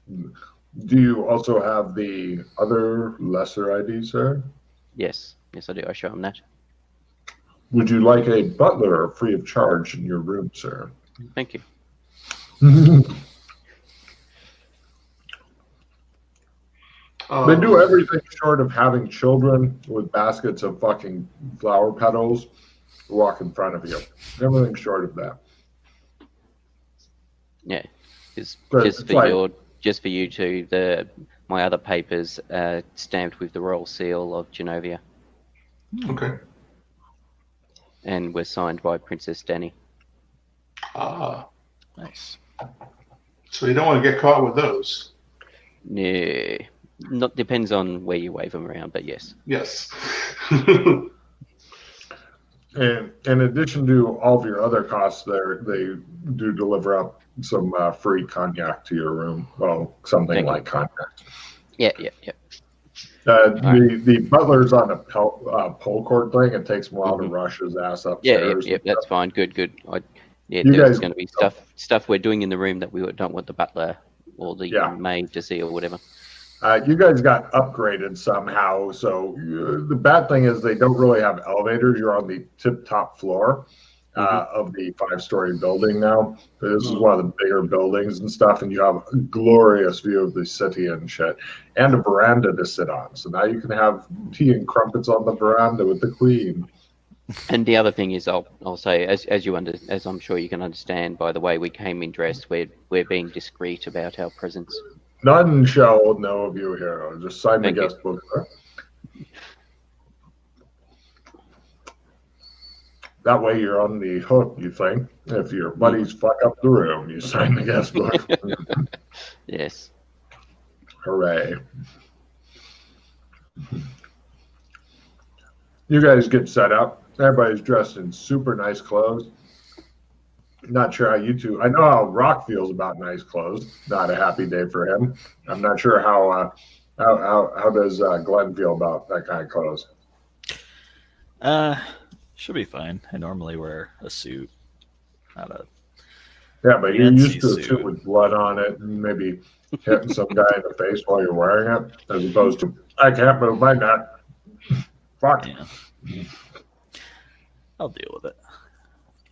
Do you also have the other lesser ID, sir? Yes, yes, I do. I show him that. Would you like a butler free of charge in your room, sir? Thank you. They do everything short of having children with baskets of fucking flower petals walk in front of you. Everything short of that. Yeah, it's But just it's for like, you two. My other papers are stamped with the royal seal of Genovia, Okay. and were signed by Princess Danny. Ah, Nice. so you don't want to get caught with those. Yeah, not depends on where you wave them around, but yes. Yes. and in addition to all of your other costs, there they do deliver up some free cognac to your room. Well, something Thank you. like cognac. Yeah. The butler's on a pole cord thing. It takes him a while to rush his ass upstairs. Yeah. That's fine. Good. You There's guys- going to be stuff we're doing in the room that we don't want the butler or the maid to see or whatever. You guys got upgraded somehow. So the bad thing is they don't really have elevators. You're on the tip-top floor of the 5-story building now. This is one of the bigger buildings and stuff, and you have a glorious view of the city and shit, and a veranda to sit on. So now you can have tea and crumpets on the veranda with the queen. And the other thing is, I'll say, as I'm sure you can understand by the way we came in dressed, we're being discreet about our presence. None shall know of you here. Just sign the Thank you. guest book. Sir. That way you're on the hook, you think. If your buddies fuck up the room, you sign the guest book. Yes. Hooray. You guys get set up. Everybody's dressed in super nice clothes. Not sure how you two. I know how Rock feels about nice clothes. Not a happy day for him. I'm not sure how does Glenn feel about that kind of clothes. Should be fine. I normally wear a suit, not a. Yeah, but you're fancy used to a suit. suit with blood on it and maybe hitting some guy in the face while you're wearing it, as opposed to I can't move my neck. Fuck. Yeah. I'll deal with it.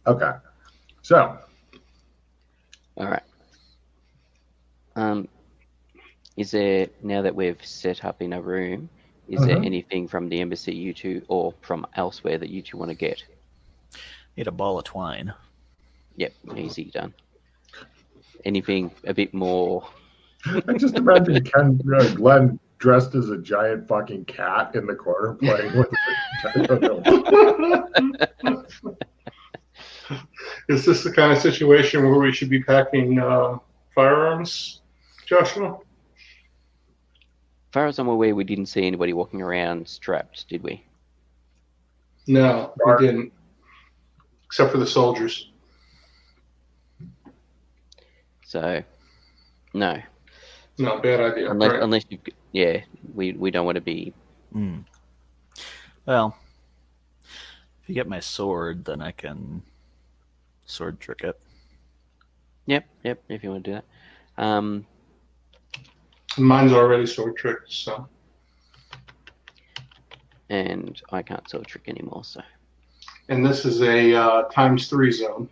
Okay. So, All right. Is there, now that we've set up in a room, is there anything from the embassy you two, or from elsewhere, that you two want to get? Need a ball of twine. Yep, easy done. Anything a bit more? I just imagine Glenn dressed as a giant fucking cat in the corner playing with it. Is this the kind of situation where we should be packing firearms, Joshua? As far as I'm aware, we didn't see anybody walking around strapped, did we? No, we didn't. Except for the soldiers. So, no. No, bad idea. Unless you, we don't want to be. Well, if you get my sword, then I can sword trick it. Yep. If you want to do that. Mine's already sword tricked, so. And I can't sword trick anymore, so. And this is a ×3 zone.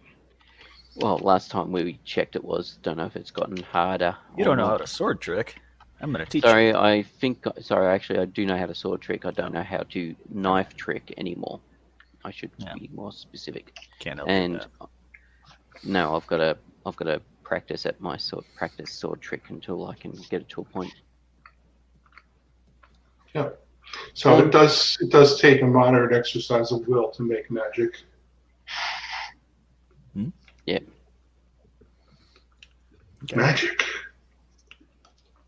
Well, last time we checked, it was. Don't know if it's gotten harder. You don't know how to sword trick. I'm going to teach Sorry, you. actually, I do know how to sword trick. I don't know how to knife trick anymore. I should be more specific. Can't help you with that. No, I've got to practice at my sword trick until I can get it to a point. Yeah. So it does take a moderate exercise of will to make magic. Yep. Okay. Magic.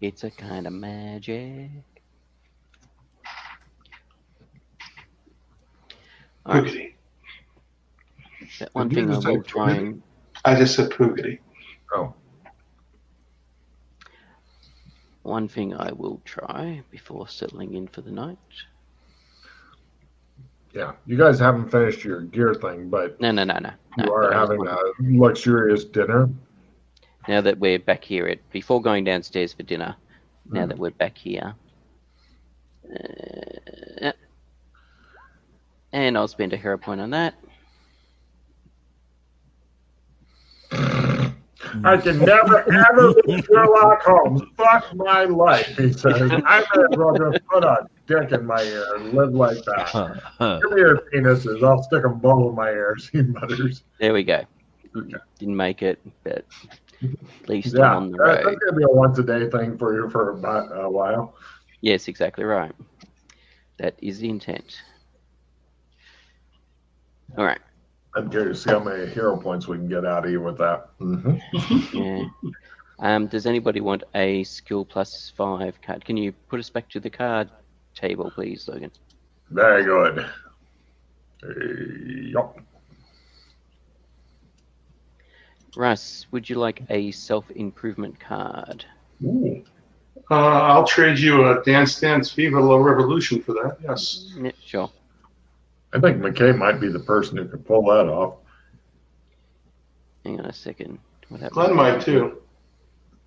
It's a kind of magic. Poogity. That one Did you thing I just say will try and. I just said poogity. Oh. One thing I will try before settling in for the night. Yeah, you guys haven't finished your gear thing, but No. you are having a luxurious dinner. now that we're back here, before going downstairs for dinner, now that we're back here, and I'll spend a hero point on that. I can never ever be Sherlock Holmes. Fuck my life, he says. I may as well just put a dick in my ear and live like that. Give me your penises. I'll stick them both in my ears, he mutters. There we go. Okay. Didn't make it, but at least Yeah, I'm on the road. that's going to be a once-a-day thing for you for about a while. Yes, exactly right. That is the intent. All right. I'm curious to see how many hero points we can get out of you with that. Yeah. Does anybody want a skill +5 card? Can you put us back to the card table, please, Logan? Very good. Yup. Russ, would you like a self-improvement card? Ooh. I'll trade you a Dance Dance Viva La Revolution for that. Yes. Yeah, sure. I think McKay might be the person who could pull that off. Hang on a second. What happened? Glenn might too.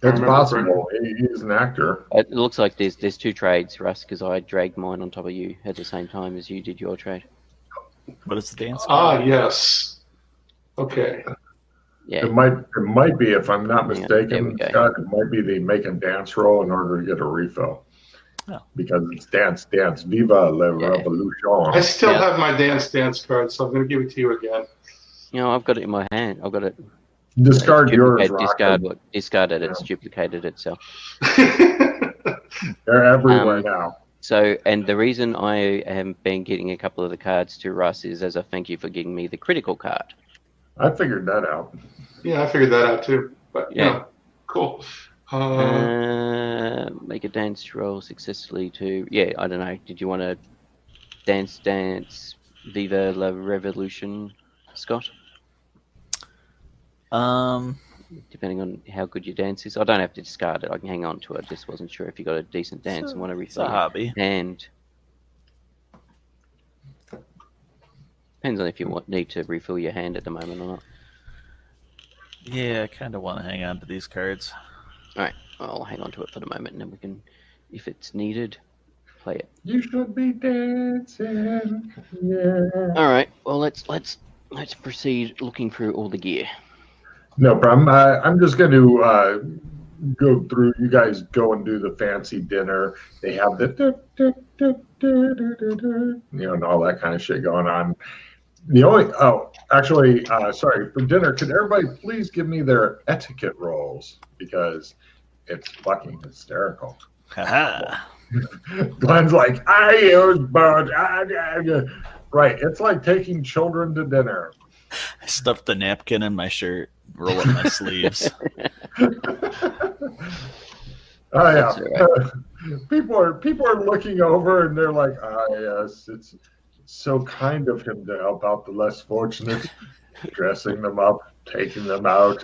It's possible. He's an actor. It looks like there's two trades, Russ, because I dragged mine on top of you at the same time as you did your trade. What is the dance? Yes. Okay. Yeah. It might be, if I'm not Hang on, mistaken, there we go. Scott, it might be they make a dance roll in order to get a refill. Oh. Because it's dance, Viva la Yeah. Revolution. I still Yeah. have my Dance Dance card, so I'm going to give it to you again. You know, I've got it in my hand. I've got it. Discard It's yours, duplicated- Rock. discard it. It's duplicated itself. They're everywhere now. So, and the reason I have been getting a couple of the cards to Russ is as a thank you for giving me the critical card. I figured that out. Yeah, I figured that out too. But Yeah. cool. Make a dance roll successfully to, yeah, I don't know. Did you want to dance Viva la Revolution, Scott? Depending on how good your dance is. I don't have to discard it. I can hang on to it. I just wasn't sure if you got a decent dance and want to It's refill a hobby. And depends on if you need to refill your hand at the moment or not. Yeah, I kind of want to hang on to these cards. All right, I'll hang on to it for the moment, and then we can, if it's needed, play it. You should be dancing. Yeah. All right. Well, let's proceed looking through all the gear. No problem. I'm just going to go through. You guys go and do the fancy dinner. They have the and all that kind of shit going on. Sorry, for dinner, could everybody please give me their etiquette rolls, because it's fucking hysterical. Haha. Glenn's like, I use both. Right, it's like taking children to dinner. I stuffed the napkin in my shirt, roll up my sleeves. Oh yeah, That's all people are looking over and they're like, ah, yes, it's so kind of him to help out the less fortunate, dressing them up, taking them out.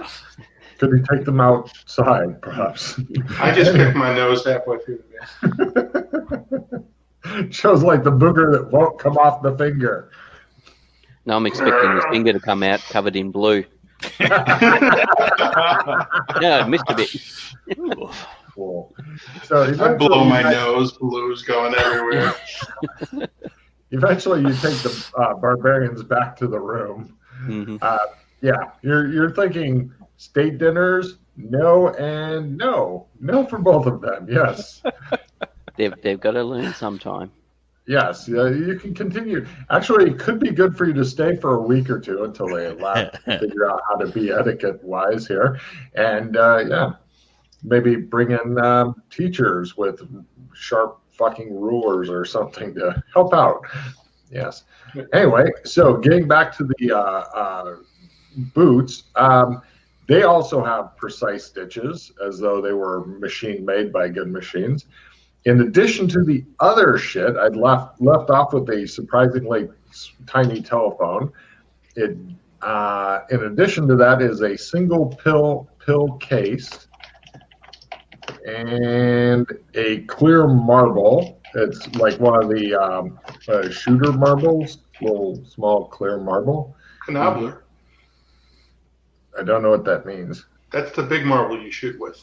Could he take them outside, perhaps? I just picked my nose halfway through the meal. Shows like the booger that won't come off the finger. No, I'm expecting his finger to come out covered in blue. No, I missed a bit. Cool. So I blow my nose, blues going everywhere. Eventually, you take the barbarians back to the room. Mm-hmm. Yeah, you're thinking state dinners, no and no for both of them. Yes, They've got to learn sometime. yes, you can continue. Actually, it could be good for you to stay for a week or two until they figure out how to be etiquette wise here, and yeah, maybe bring in teachers with sharp fucking rulers or something to help out. Yes. Anyway, so getting back to the boots, they also have precise stitches, as though they were machine made by good machines. In addition to the other shit, I'd left off with a surprisingly tiny telephone. It, in addition to that, is a single pill case and a clear marble. It's like one of the shooter marbles, little small clear marble. Knobbler. I don't know what that means. That's the big marble you shoot with.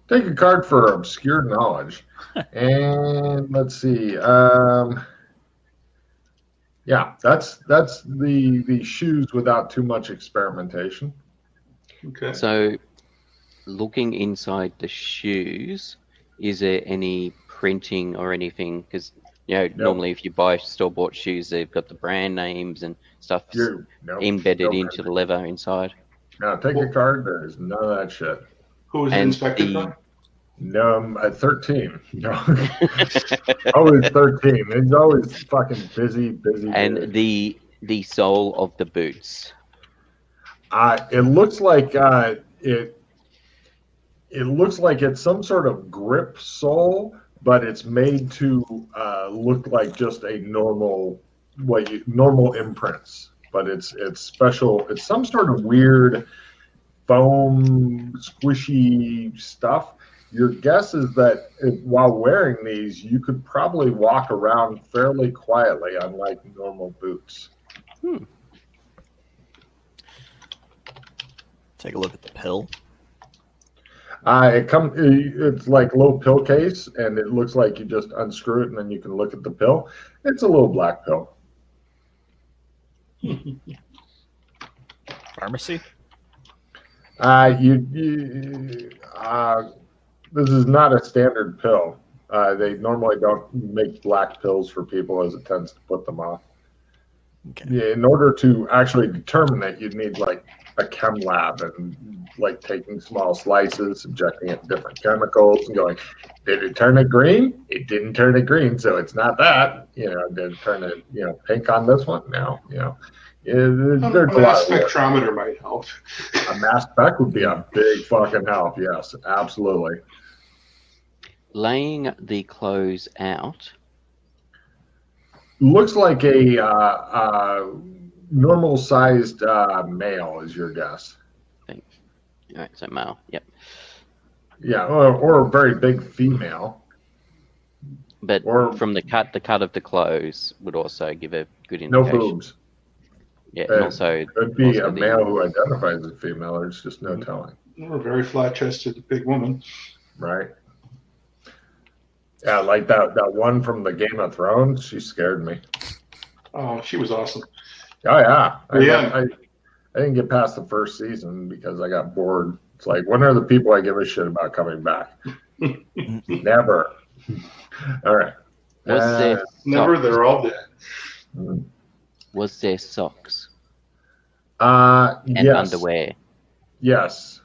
Take a card for obscure knowledge. And let's see. Yeah, that's the shoes without too much experimentation. Okay. So, looking inside the shoes, is there any printing or anything? Because normally if you buy store-bought shoes, they've got the brand names and stuff embedded into the leather inside. Now take a card. There's none of that shit. Who was it inspected by? No, at 13. No, always 13. It's always fucking busy. And the sole of the boots. It looks like it looks like it's some sort of grip sole, but it's made to look like just a normal imprints. But it's special. It's some sort of weird foam squishy stuff. Your guess is that while wearing these, you could probably walk around fairly quietly, unlike normal boots. Take a look at the pill. It's like low pill case, and it looks like you just unscrew it, and then you can look at the pill. It's a little black pill. Pharmacy? This is not a standard pill. They normally don't make black pills for people, as it tends to put them off. Okay. Yeah, in order to actually determine that, you'd need like a chem lab and like taking small slices, subjecting it to different chemicals, and going, did it turn it green? It didn't turn it green, so it's not that. Did it turn it pink on this one? No. There's a mass spectrometer might help. A mass spec would be a big fucking help. Yes, absolutely. Laying the clothes out. Looks like a normal-sized male is your guess. All right, so male. Yep. Yeah, or a very big female. But from the cut of the clothes would also give a good No indication. boobs. Yeah, and also it could be a male who identifies as female. There's just no telling. Or a very flat-chested big woman. Right. Yeah, like that one from the Game of Thrones. She scared me. Oh, she was awesome. Oh yeah. Yeah. I didn't get past the first season because I got bored. It's like, when are the people I give a shit about coming back? Never. All right. Never. They're all dead. Was there socks? And yes. Underwear? Yes.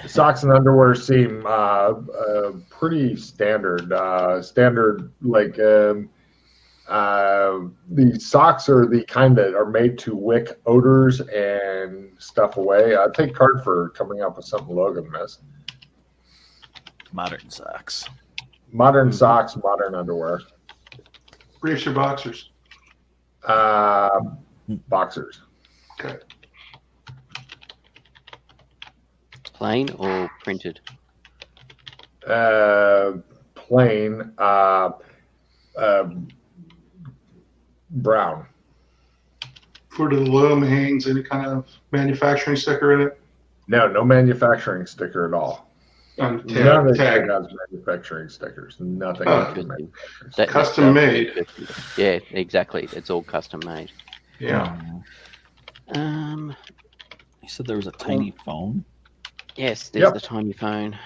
Socks and underwear seem pretty standard. The socks are the kind that are made to wick odors and stuff away. I'd take card for coming up with something Logan missed. Modern socks. Modern socks, modern underwear. Briefs or boxers? Boxers. Okay. Plain or printed? Plain. Brown. Fruit of the Loom hangs any kind of manufacturing sticker in it? No manufacturing sticker at all. On None of tag. it has manufacturing stickers. Nothing. Custom made. Yeah, exactly. It's all custom made. Yeah. You said there was a tiny phone? Yes, there's the tiny phone.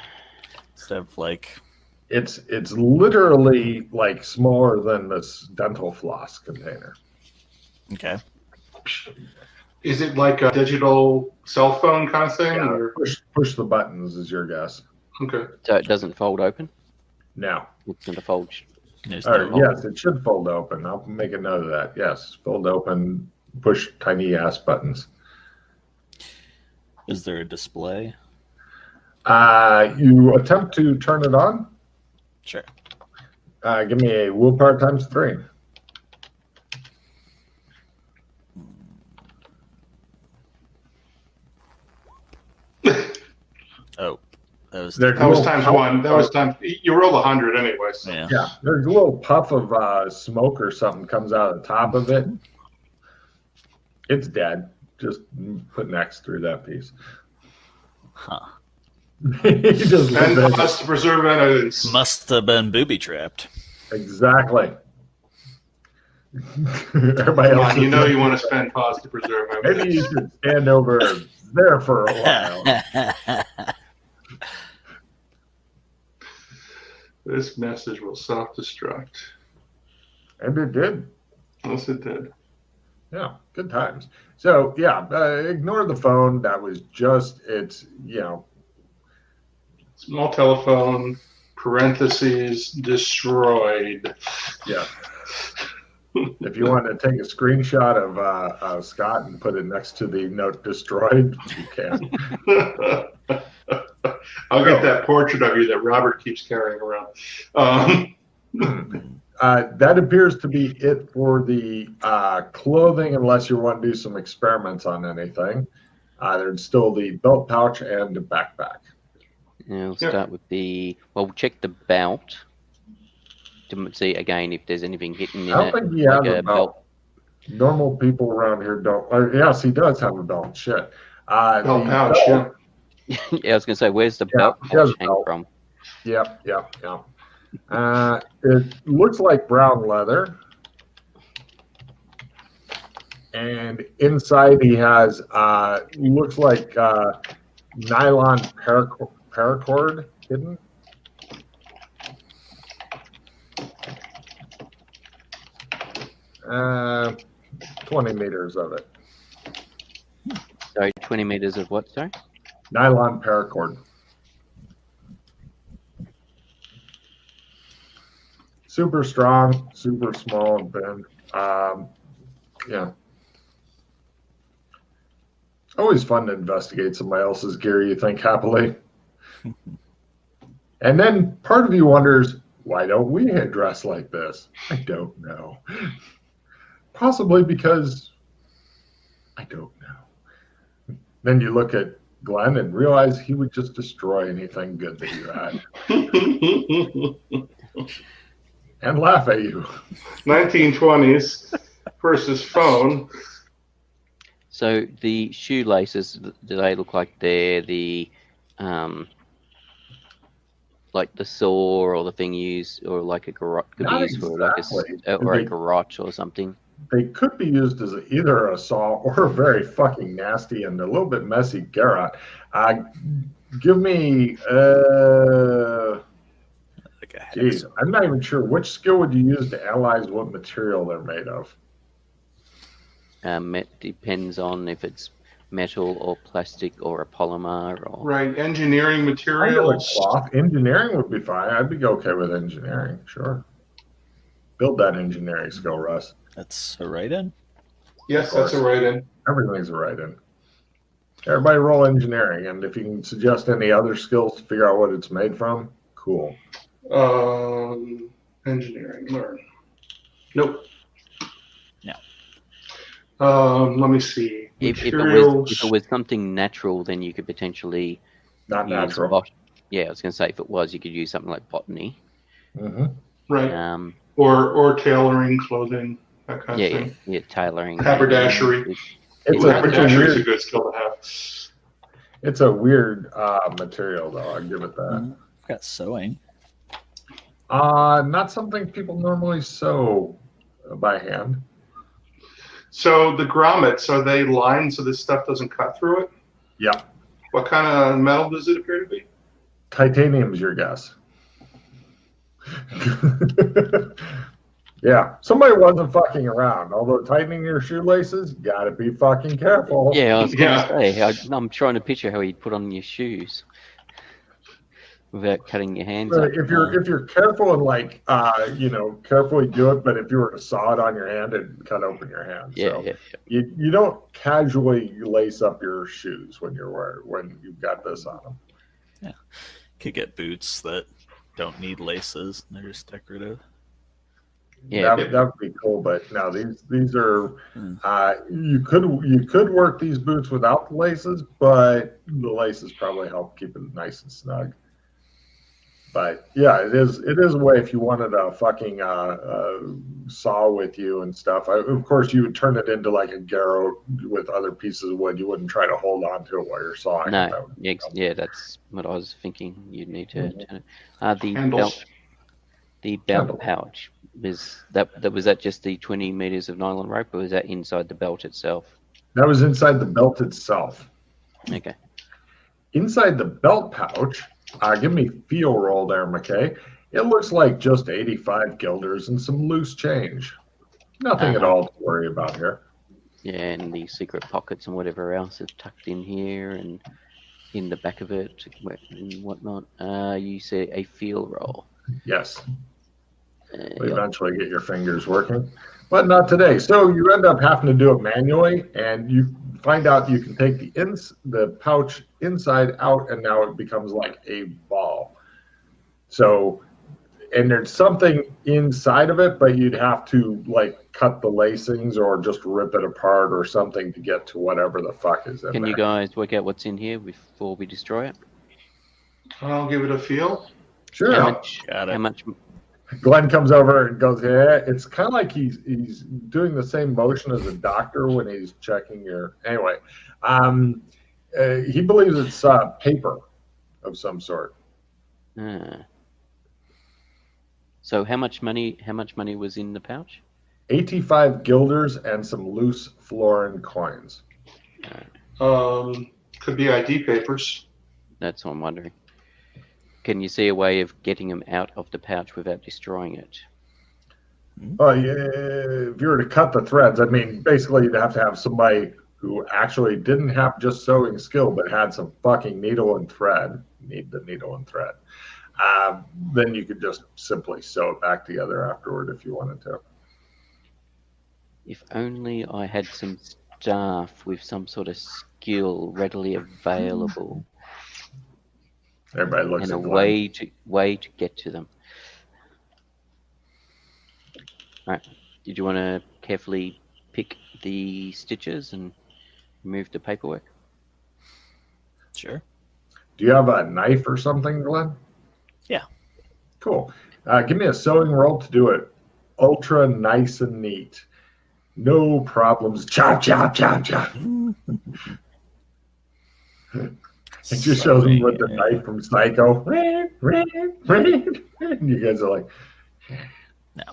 Instead of like... It's literally like smaller than this dental floss container. Okay. Is it like a digital cell phone kind of thing? Yeah, or? push the buttons is your guess. Okay. So it doesn't fold open? No. It's going to fold. Yes, it should fold open. I'll make a note of that. Yes, fold open, push tiny ass buttons. Is there a display? You attempt to turn it on? Sure. Give me a willpower times 3. Oh, that was times 1. That was times. You rolled 100 anyway. So. Yeah. There's a little puff of smoke or something comes out of the top of it. It's dead. Just put an X through that piece. Huh. He just And looked at pause to preserve evidence. Must have been booby-trapped. exactly. Everybody Come else on, you is know like, you want to spend pause to preserve maybe you evidence. should stand over there for a while. This message will self-destruct. And it did. Yes, it did. Yeah, good times. So yeah, ignore the phone. That was just Small telephone, parentheses, destroyed. Yeah. If you want to take a screenshot of Scott and put it next to the note destroyed, you can. I'll get that portrait of you that Robert keeps carrying around. That appears to be it for the clothing, unless you want to do some experiments on anything. There's still the belt pouch and the backpack. We'll start with we'll check the belt to see again if there's anything hidden in it. I don't think he has a belt. Normal people around here don't. Yes, he does have a belt. Shit. Belt pouch, yeah. Yeah, I was going to say, where's the belt pouch hang from? Yep. It looks like brown leather. And inside he has, looks like nylon paracord hidden. Uh, 20 meters of it. Sorry, 20 meters of what, sorry? Nylon paracord. Super strong, super small and thin. Yeah. Always fun to investigate somebody else's gear, you think, happily. And then part of you wonders, why don't we dress like this? I don't know. Possibly because I don't know. Then you look at Glenn and realize he would just destroy anything good that you had. And laugh at you. 1920s versus phone. So the shoelaces, do they look like they're the like the saw or the thing used, or like a garrote could be used for like a garrote or something? They could be used as either a saw or a very fucking nasty and a little bit messy garrote. Give me geez, I'm not even sure. Which skill would you use to analyze what material they're made of? It depends on if it's metal or plastic or a polymer or right. Engineering materials. Cloth. Engineering would be fine. I'd be okay with engineering. Sure. Build that engineering skill, Russ. That's a write-in? Yes, that's a write-in. Everything's a write-in. Everybody roll engineering, and if you can suggest any other skills to figure out what it's made from, cool. Engineering, learn. Nope. Yeah. Let me see. If it was something natural, then you could potentially not natural. Yeah, I was going to say if it was, you could use something like botany. Mm-hmm. Right. Or tailoring, clothing, that kind of thing. Yeah, tailoring. Haberdashery. Haberdashery is a good skill to have. It's a weird material, though. I'll give it that. I've got sewing. Not something people normally sew by hand. So the grommets, are they lined so this stuff doesn't cut through it? Yeah. What kind of metal does it appear to be? Titanium's your guess. Yeah, somebody wasn't fucking around. Although tightening your shoelaces, gotta be fucking careful. Yeah, I was going to say, I'm trying to picture how you'd put on your shoes without cutting your hands up. If you're careful and carefully do it, but if you were to saw it on your hand, it'd cut open your hand. Yeah, so You don't casually lace up your shoes when you've got this on them. Yeah, could get boots that don't need laces; they're just decorative. Yeah, that would be cool. But no, these are you could work these boots without the laces, but the laces probably help keep it nice and snug. But yeah, it is a way if you wanted a fucking saw with you and stuff. Of course, you would turn it into like a garrote with other pieces of wood. You wouldn't try to hold on to it while you're sawing. No, yeah, that's what I was thinking. You'd need to turn it. The Handles. belt pouch, was that just the 20 meters of nylon rope, or was that inside the belt itself? That was inside the belt itself. Okay. Inside the belt pouch, give me feel roll there, McKay. It looks like just 85 guilders and some loose change. Nothing at all to worry about here. Yeah, and the secret pockets and whatever else is tucked in here and in the back of it and whatnot. You say a feel roll. Yes. We eventually get your fingers working, but not today. So you end up having to do it manually, and you find out you can take the pouch inside out, and now it becomes like a ball. So, and there's something inside of it, but you'd have to like cut the lacings or just rip it apart or something to get to whatever the fuck is in there. Can you guys work out what's in here before we destroy it? I'll give it a feel. Sure. How much? Glenn comes over and goes, yeah, it's kind of like he's doing the same motion as a doctor when he's checking your, anyway. He believes it's paper of some sort. So how much money was in the pouch? 85 guilders and some loose florin coins. Could be ID papers. That's what I'm wondering. Can you see a way of getting them out of the pouch without destroying it? Oh, yeah. If you were to cut the threads, I mean, basically you'd have to have somebody who actually didn't have just sewing skill, but had some fucking needle and thread. Need the needle and thread. Then you could just simply sew it back together afterward if you wanted to. If only I had some staff with some sort of skill readily available. Everybody looks and at a Glenn. way to get to them. All right. Did you want to carefully pick the stitches and remove the paperwork? Sure. Do you have a knife or something, Glenn? Yeah. Cool. Give me a sewing roll to do it ultra nice and neat. No problems. Chop, chop, chop, chop. It just shows him with the knife from Psycho. And you guys are like, no.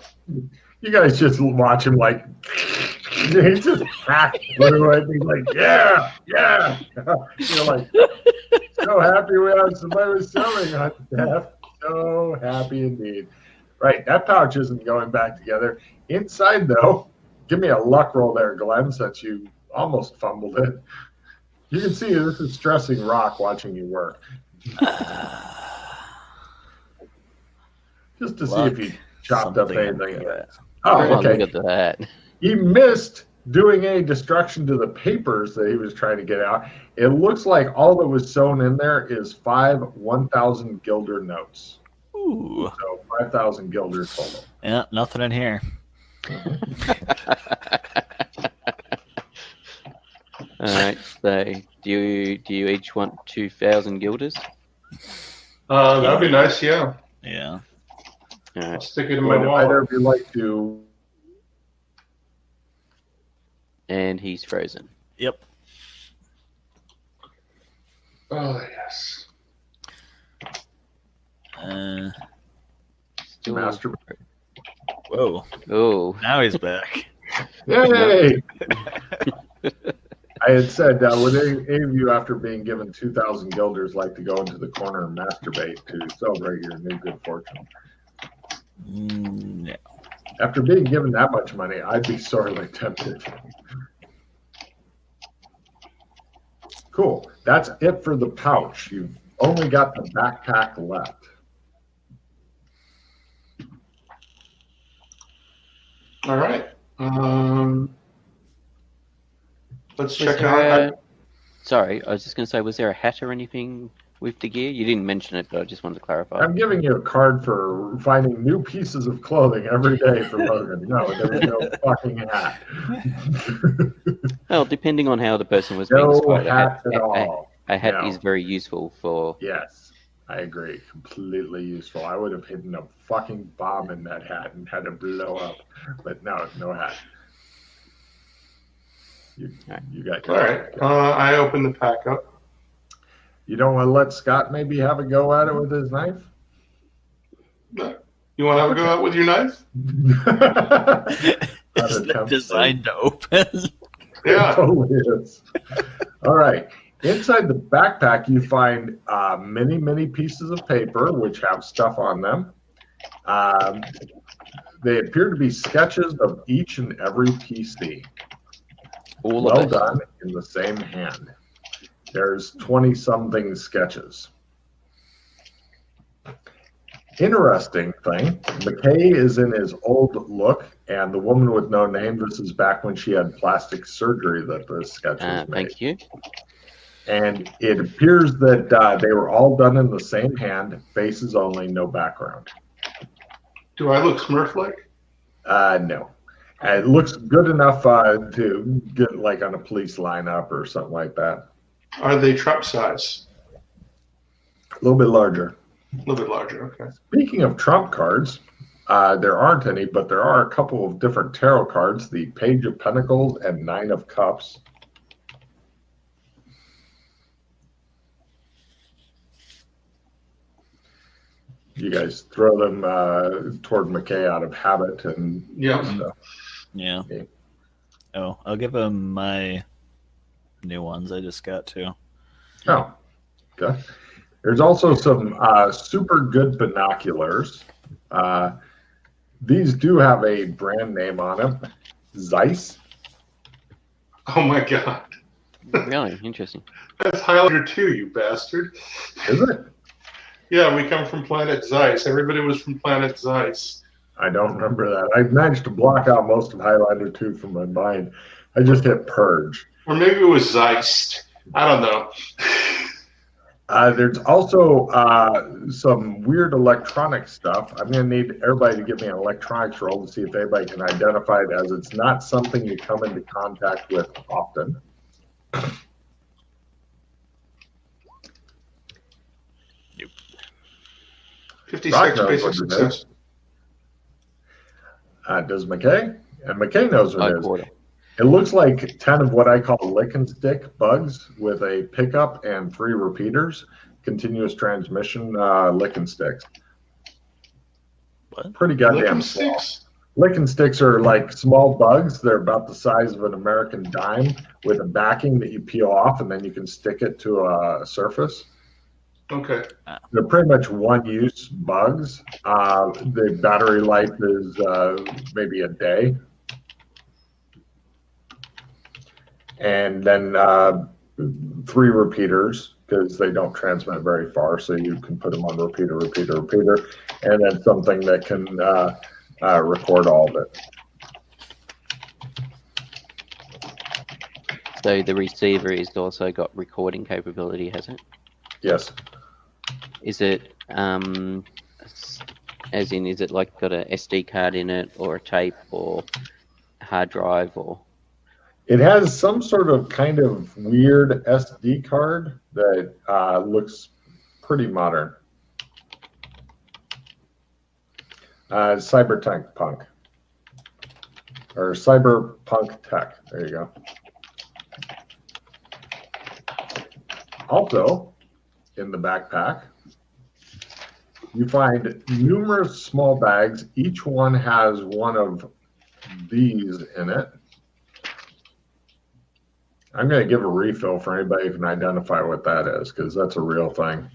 You guys just watch him like, he just hacked through it. And he's like, yeah. You're like, so happy we have somebody with sewing on staff. So happy indeed. Right, that pouch isn't going back together. Inside, though, give me a luck roll there, Glenn, since you almost fumbled it. You can see this is stressing Rock watching you work. Just to see if he chopped up anything. Oh, okay. Look at that. He missed doing any destruction to the papers that he was trying to get out. It looks like all that was sewn in there is 5 1,000 guilder notes. Ooh. So 5,000 guilder total. Yeah, nothing in here. All right. So, do you each want 2,000 guilders? That'd be nice. Yeah. Yeah. All I'll right. stick it in my Would wallet. either of you like to? And he's frozen. Yep. Oh yes. Still Master. Whoa. Oh. Now he's back. Yay! I had said, would any of you, after being given 2,000 guilders, like to go into the corner and masturbate to celebrate your new good fortune? No. After being given that much money, I'd be sorely tempted. Cool. That's it for the pouch. You've only got the backpack left. All right. Let's check out. Sorry, I was just going to say, was there a hat or anything with the gear? You didn't mention it, but I just wanted to clarify. I'm giving you a card for finding new pieces of clothing every day for Logan. No, there was no fucking hat. Well, depending on how the person was No being described, hat at all. a hat No. is very useful for. Yes. I agree. Completely useful. I would have hidden a fucking bomb in that hat and had it blow up. But no hat. You got All your right. I open the pack up. You don't want to let Scott maybe have a go at it with his knife? You want to have a go out with your knife? Is that designed to open? Yeah. It totally is. All right. Inside the backpack, you find many pieces of paper which have stuff on them. They appear to be sketches of each and every PC. Well done in the same hand. There's 20-something sketches. Interesting thing, McKay is in his old look, and the woman with no name, this is back when she had plastic surgery that the sketch was made. Thank you. And it appears that they were all done in the same hand, faces only, no background. Do I look Smurf-like? No. It looks good enough to get like on a police lineup or something like that. Are they Trump size? A little bit larger. A little bit larger, okay. Speaking of trump cards, there aren't any, but there are a couple of different tarot cards, the Page of Pentacles and Nine of Cups. You guys throw them toward McKay out of habit and stuff. Yeah. Oh, I'll give him my new ones I just got too. Oh, okay. There's also some super good binoculars. These do have a brand name on them, Zeiss. Oh my god. Really? Interesting. That's Highlander 2, you bastard. Is it? Yeah, we come from Planet Zeiss. Everybody was from Planet Zeiss. I don't remember that. I managed to block out most of Highlander 2 from my mind. I just hit purge. Or maybe it was Zeist. I don't know. There's also some weird electronic stuff. I'm going to need everybody to give me an electronics roll to see if anybody can identify it, as it's not something you come into contact with often. 56 basic success. Does McKay? And McKay knows what it is. It looks like 10 of what I call lick and stick bugs with a pickup and 3 repeaters. Continuous transmission lick and sticks. What? Pretty goddamn small. Lick and sticks are like small bugs. They're about the size of an American dime with a backing that you peel off, and then you can stick it to a surface. Okay. They're pretty much one-use bugs. The battery life is maybe a day. And then 3 repeaters, because they don't transmit very far, so you can put them on repeater, and then something that can record all of it. So the receiver is also got recording capability, has it? Yes. Is it, as in, is it like got a SD card in it, or a tape, or hard drive, or? It has some sort of kind of weird SD card that looks pretty modern. Cyberpunk punk. Or cyberpunk tech. There you go. Also, in the backpack, you find numerous small bags. Each one has one of these in it. I'm going to give a refill for anybody who can identify what that is, because that's a real thing.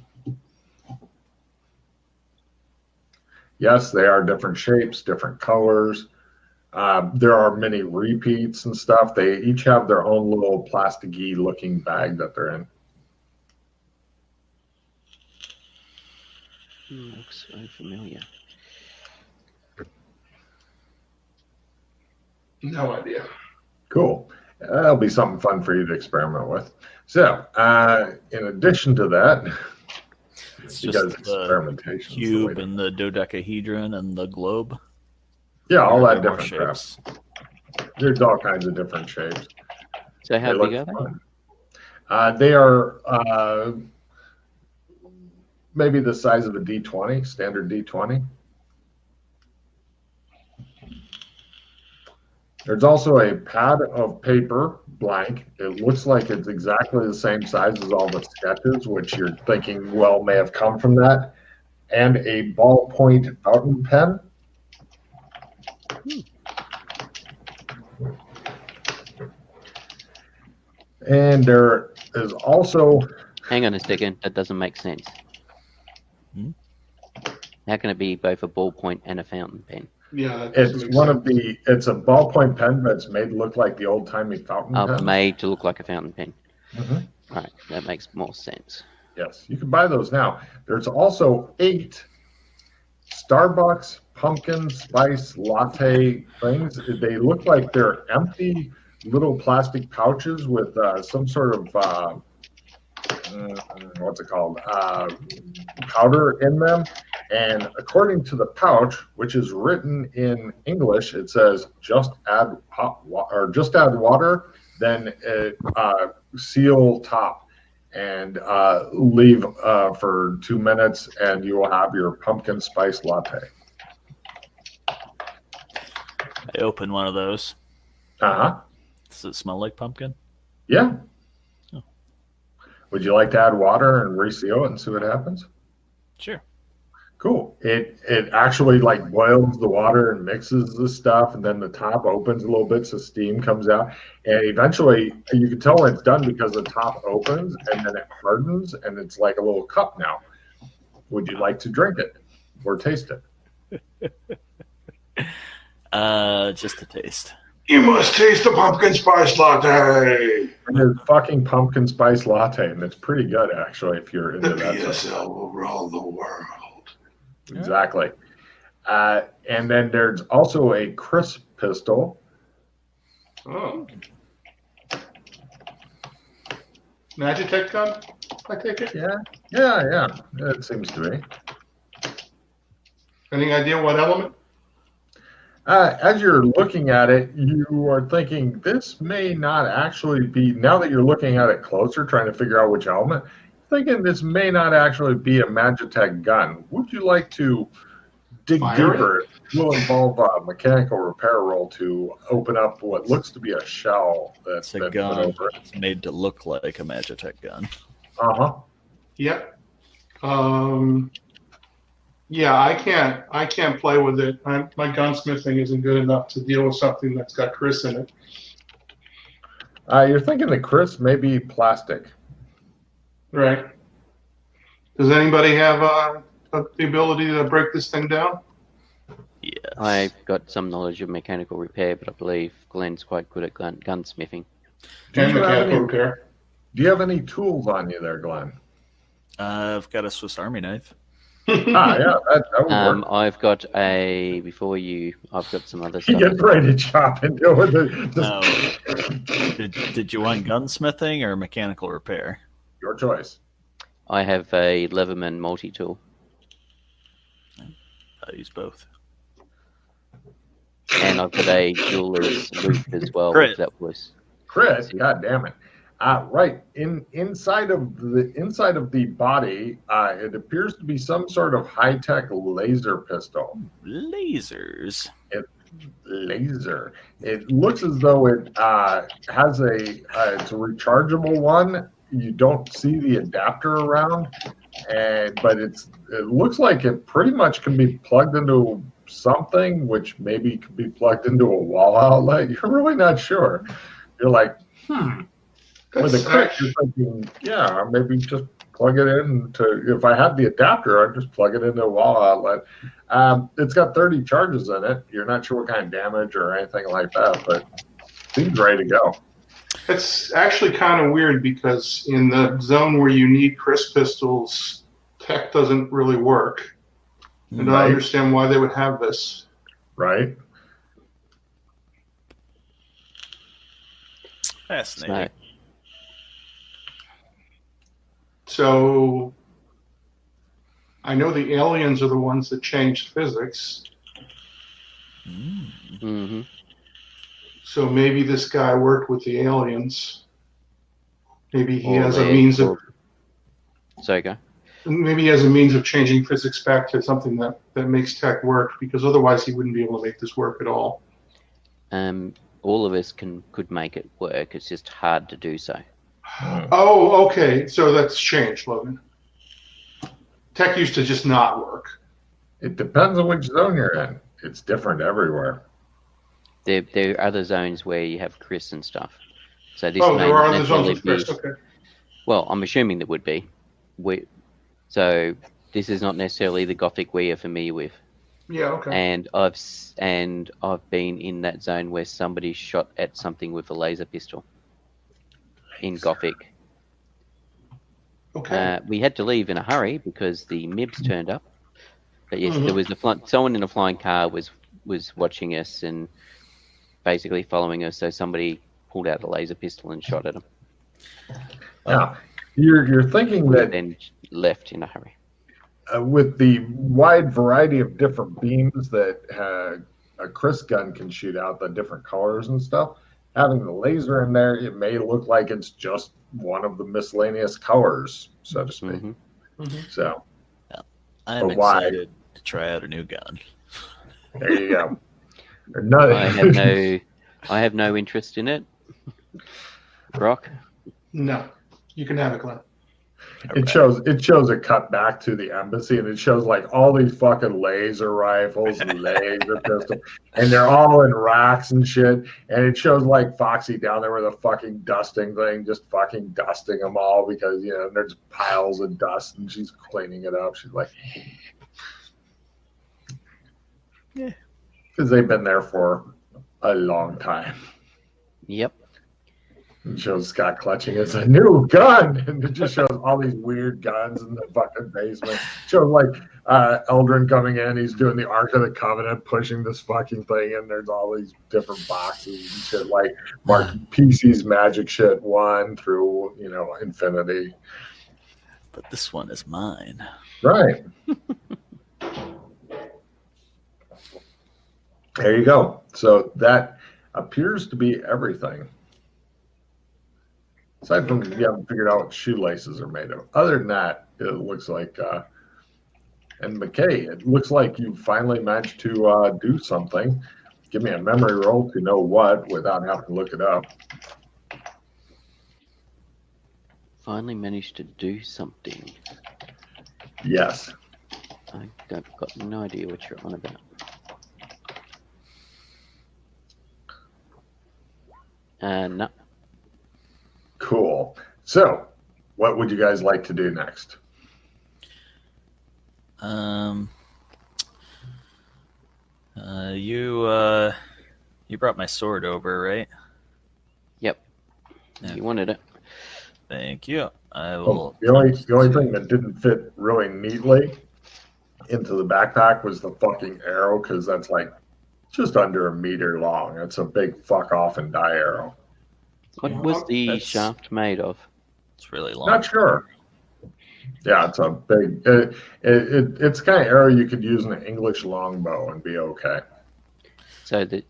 Yes, they are different shapes, different colors. There are many repeats and stuff. They each have their own little plasticky looking bag that they're in. Looks so familiar. No idea. Cool. That'll be something fun for you to experiment with. So, in addition to that, it's because just the experimentation cube and the dodecahedron and the globe. Yeah, all that There are different more crap. There's all kinds of different shapes. So how big are they? They are maybe the size of a D20, standard D20. There's also a pad of paper, blank. It looks like it's exactly the same size as all the sketches, which you're thinking, well, may have come from that, and a ballpoint fountain pen. And there is also... Hang on a second. That doesn't make sense. How can it be both a ballpoint and a fountain pen? Yeah, it's one of the. It's a ballpoint pen, but it's made to look like the old-timey fountain pen. Made to look like a fountain pen. Mm-hmm. Right, that makes more sense. Yes, you can buy those now. There's also 8 Starbucks pumpkin spice latte things. They look like they're empty little plastic pouches with some sort of what's it called? Powder in them. And according to the pouch, which is written in English, it says just add hot water, or just add water, then seal top, and leave for 2 minutes, and you will have your pumpkin spice latte. I open one of those. Uh-huh. Does it smell like pumpkin? Yeah. Oh. Would you like to add water and reseal it and see what happens? Sure. Cool. It actually like boils the water and mixes the stuff, and then the top opens a little bit so steam comes out. And eventually you can tell when it's done because the top opens and then it hardens and it's like a little cup now. Would you like to drink it or taste it? Just a taste. You must taste the pumpkin spice latte. It's fucking pumpkin spice latte, and it's pretty good actually if you're into The that. PSL will rule the world. Exactly. And then there's also a crisp pistol. Oh. Magitech gun, I take it? Yeah. It seems to be. Any idea what element? As you're looking at it, you are thinking this may not actually be, now that you're looking at it closer, trying to figure out which element, thinking this may not actually be a Magitech gun. Would you like to dig deeper? It will involve a mechanical repair roll to open up what looks to be a shell that's It's a gun. Put over it. It's made to look like a Magitech gun. Uh-huh. Yep. Yeah, I can't play with it. My gunsmithing isn't good enough to deal with something that's got Chris in it. You're thinking that Chris may be plastic. Right. Does anybody have the ability to break this thing down? Yes. I've got some knowledge of mechanical repair, but I believe Glenn's quite good at gunsmithing. And mechanical repair. Do you have any tools on you there, Glenn? I've got a Swiss Army knife. Yeah, that would work. I've got I've got some other stuff. Get ready to chop into it with it. Did you want gunsmithing or mechanical repair? Your choice. I have a Leatherman multi-tool. I use both. And I've got a jeweler's loop as well. Crit. If that was. Chris, God damn it. Right. Inside of the body, it appears to be some sort of high-tech laser pistol. Lasers. Laser. It looks as though it has it's a rechargeable one. You don't see the adapter around, but it looks like it pretty much can be plugged into something, which maybe could be plugged into a wall outlet. You're really not sure. You're like, With a crit, you're thinking, yeah, maybe just plug it in. If I had the adapter, I'd just plug it into a wall outlet. It's got 30 charges in it. You're not sure what kind of damage or anything like that, but it seems ready to go. It's actually kind of weird because in the zone where you need crisp pistols, tech doesn't really work. And I don't understand why they would have this. Right. Fascinating. So I know the aliens are the ones that changed physics. Mm-hmm. So maybe this guy worked with the aliens. Maybe he has a means of... Sorry, go. Maybe as a means of changing physics back to something that makes tech work, because otherwise he wouldn't be able to make this work at all. All of us could make it work. It's just hard to do so. Oh, okay. So that's changed, Logan. Tech used to just not work. It depends on which zone you're in. It's different everywhere. There are other zones where you have Chris and stuff. So this Oh, may there are not other zones with necessarily Chris. be. Okay. Well, I'm assuming there would be. So this is not necessarily the Gothic we are familiar with. Yeah. Okay. And I've been in that zone where somebody shot at something with a laser pistol in Gothic. Okay. We had to leave in a hurry because the MIBs turned up. But yes, Mhm. there was someone in a flying car was watching us and basically following us. So somebody pulled out a laser pistol and shot at him. Now, you're thinking We that then left in a hurry. with the wide variety of different beams that a Chris gun can shoot out, the different colors and stuff, having the laser in there, it may look like it's just one of the miscellaneous colors, so to speak. So, I'm but why? excited to try out a new gun. There you go. I have no interest in it. Brock? No, you can have it, Glenn. It shows a cut back to the embassy, and it shows like all these fucking laser rifles and laser pistols, and they're all in racks and shit. And it shows like Foxy down there with a fucking dusting thing, just fucking dusting them all because there's piles of dust, and she's cleaning it up. She's like, yeah, because they've been there for a long time. Yep. It shows Scott clutching it's a new gun, and it just shows all these weird guns in the fucking basement. It shows like Eldrin coming in, he's doing the Ark of the Covenant, pushing this fucking thing, and there's all these different boxes and shit like Mark PC's Magic Shit 1 through infinity. But this one is mine. Right. There you go. So that appears to be everything. Aside from you haven't figured out what shoelaces are made of. Other than that, it looks like, and McKay, it looks like you finally managed to do something. Give me a memory roll to know what without having to look it up. Finally managed to do something. Yes. I've got no idea what you're on about. No. Cool. So, what would you guys like to do next? You brought my sword over, right? Yep. Yeah. You wanted it. Thank you. I will. The only thing that didn't fit really neatly into the backpack was the fucking arrow, because that's like just under a meter long. It's a big fuck off and die arrow. What was the shaft made of? It's really long. Not sure. Yeah, it's a big. It's the kind of arrow you could use in an English longbow and be okay. So did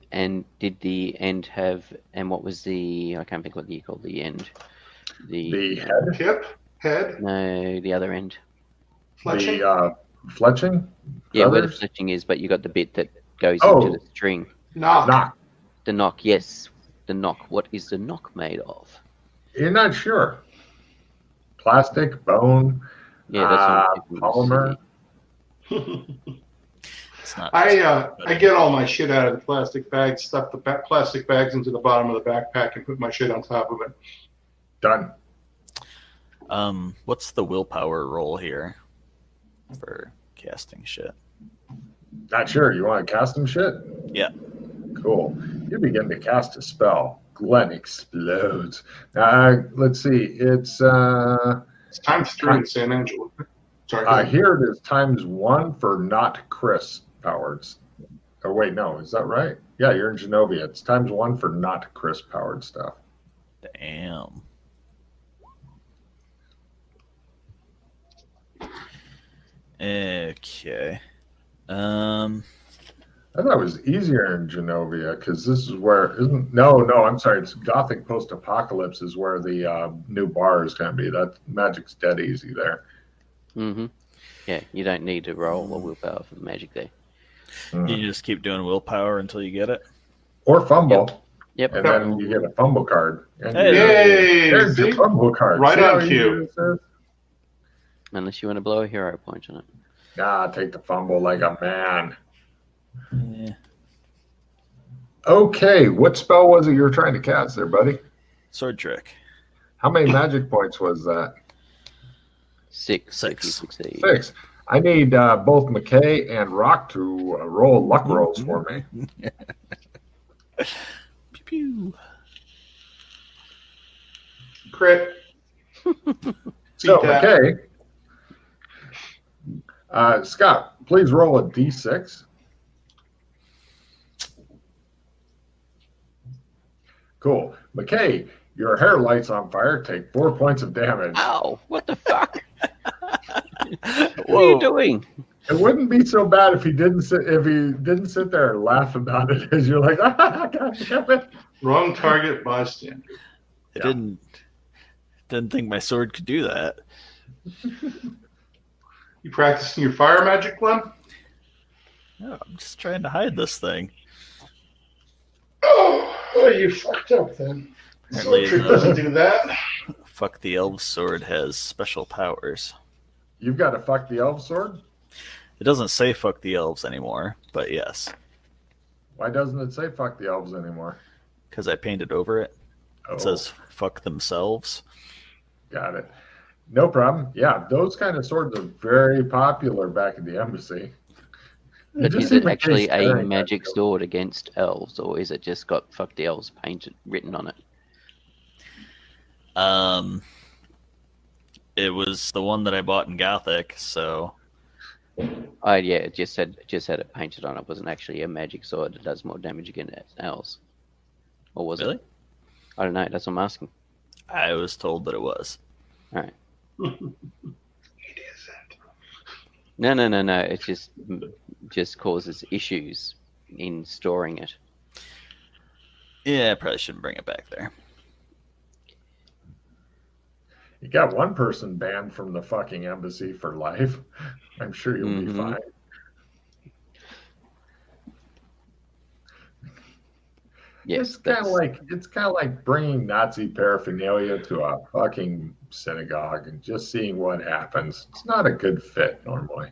the end have? And what was the? I can't think what you call the end. The head. Tip, head. No, the other end. Fletching? The fletching. Yeah, where the Feathers? fletching is, but you got the bit that goes into the string. Knock. The knock, yes. The knock. What is the knock made of? You're not sure. Plastic, bone, Yeah, that's polymer. It's not. I get all my shit out of the plastic bags, stuff the plastic bags into the bottom of the backpack, and put my shit on top of it. Done. What's the willpower roll here for casting shit? Not sure. You want to cast some shit? Yeah. Cool. You begin to cast a spell. Glenn explodes. Let's see. It's times 3 in San Angelo. Sorry. here it is ×1 for not Chris powered. Oh wait, no, is that right? Yeah, you're in Genovia. It's ×1 for not Chris powered stuff. Damn. Okay. I thought it was easier in Genovia because this is where no, I'm sorry, it's Gothic Post-Apocalypse is where the new bar is going to be. That Magic's dead easy there. Mm-hmm. Yeah, you don't need to roll a willpower for the magic there. You just keep doing willpower until you get it. Or fumble. Yep. And then you get a fumble card. And Hey. Yay! there's See? your fumble card. Right See how on easy cue. this is? Unless you want to blow a hero point on it. Nah, take the fumble like a man. Yeah. Okay, what spell was it you were trying to cast there, buddy? Sword trick. How many magic points was that? 6. If you 6. succeed. 6. I need both McKay and Rock to roll luck rolls for me. Pew pew. Crit. So, Beat that. McKay, Scott, please roll a d6. Cool. McKay, your hair lights on fire. Take 4 points of damage. Ow! What the fuck? What Whoa. are you doing? It wouldn't be so bad if he didn't sit there and laugh about it as you're like, God damn it. Wrong target bystander. I didn't think my sword could do that. You practicing your fire magic, Glenn? No, I'm just trying to hide this thing. Oh, you fucked up then. Apparently, Sword trick doesn't do that. Fuck the elf sword has special powers. You've got to fuck the elf sword? It doesn't say fuck the elves anymore, but yes, Why doesn't it say fuck the elves anymore? because I painted over it. Oh, It says fuck themselves. got it. No problem. Yeah, those kind of swords are very popular back at the embassy. But Just is see it McKay actually a staring at magic you. sword against elves, or is it just got fuck the elves painted written on it? It was the one that I bought in Gothic, so Oh yeah, it just had it painted on it. It wasn't actually a magic sword that does more damage against elves. Or was really, it? I don't know, that's what I'm asking. I was told that it was. Alright. It isn't. No. It just causes issues in storing it. Yeah, I probably shouldn't bring it back there. You got one person banned from the fucking embassy for life. I'm sure you'll be fine. Yes, It's kind of like bringing Nazi paraphernalia to a fucking synagogue and just seeing what happens. It's not a good fit normally.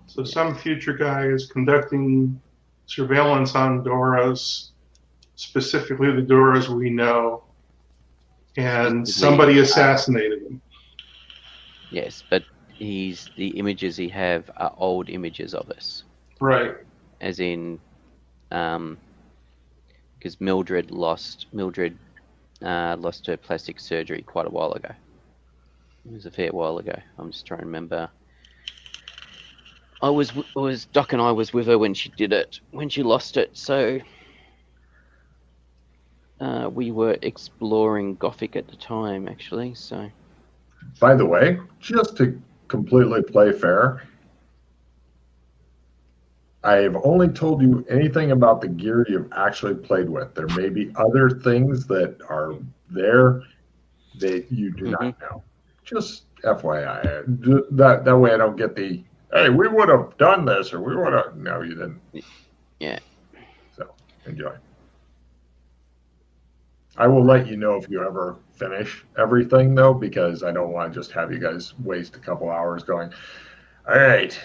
So some future guy is conducting surveillance on Doros, specifically the Doros we know, and somebody assassinated him. Yes, but the images he have are old images of us. Right. As in, because Mildred lost her plastic surgery quite a while ago. It was a fair while ago. I'm just trying to remember. Doc and I was with her when she did it, when she lost it. So we were exploring Gothic at the time, actually. So. By the way, just to completely play fair, I've only told you anything about the gear you've actually played with. There may be other things that are there that you do not know. Just FYI. That way I don't get the, hey, we would have done this, or we would have. No, you didn't. Yeah. So, enjoy. I will let you know if you ever finish everything, though, because I don't want to just have you guys waste a couple hours going, all right,